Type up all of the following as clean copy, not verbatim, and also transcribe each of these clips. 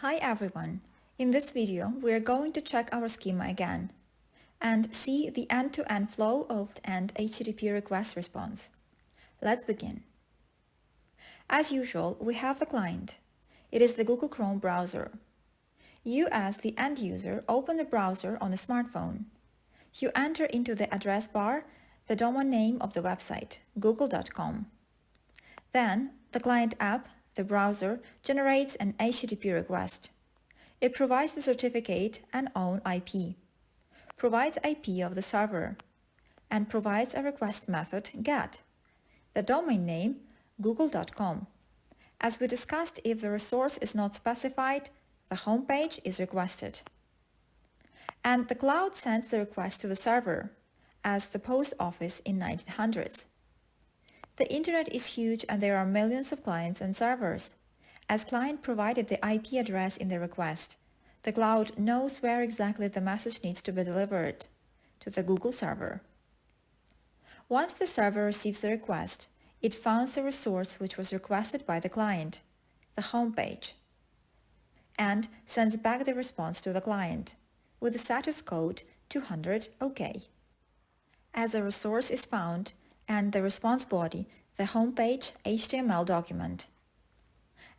Hi everyone! In this video, we are going to check our schema again and see the end-to-end flow of an HTTP request response. Let's begin. As usual, we have the client. It is the Google Chrome browser. You as the end user open the browser on a smartphone. You enter into the address bar the domain name of the website, google.com. Then, the client app, the browser, generates an HTTP request. It provides the certificate and own IP, provides IP of the server, and provides a request method GET, the domain name google.com. As we discussed, if the resource is not specified, the home page is requested. And the cloud sends the request to the server, as the post office in 1900s. The internet is huge and there are millions of clients and servers. As client provided the IP address in the request, the cloud knows where exactly the message needs to be delivered, to the Google server. Once the server receives the request, it finds the resource which was requested by the client, the home page, and sends back the response to the client with the status code 200 OK. As a resource is found, and the response body, the homepage HTML document.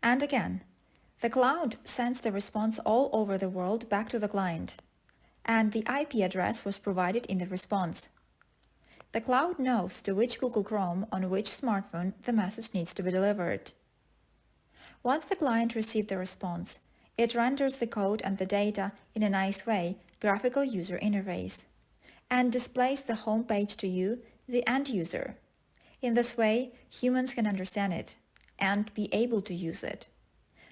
And again, the cloud sends the response all over the world back to the client, and the IP address was provided in the response. The cloud knows to which Google Chrome on which smartphone the message needs to be delivered. Once the client received the response, it renders the code and the data in a nice way, graphical user interface, and displays the home page to you, the end user. In this way, humans can understand it and be able to use it.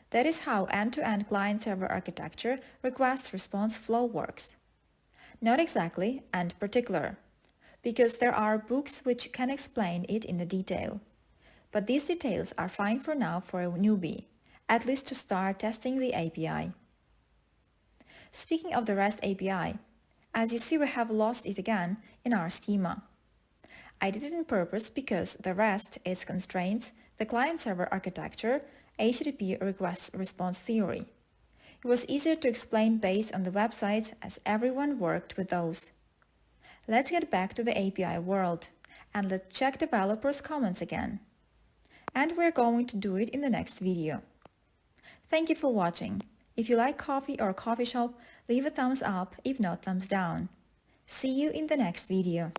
That is how end-to-end client-server architecture request-response flow works. Not exactly and particular, because there are books which can explain it in the detail. But these details are fine for now for a newbie, at least to start testing the API. Speaking of the REST API, as you see, we have lost it again in our schema. I did it on purpose because the REST is constraints, the client-server architecture, HTTP request-response theory. It was easier to explain based on the websites as everyone worked with those. Let's get back to the API world and let's check developers' comments again. And we're going to do it in the next video. Thank you for watching. If you like coffee or coffee shop, leave a thumbs up, if not thumbs down. See you in the next video.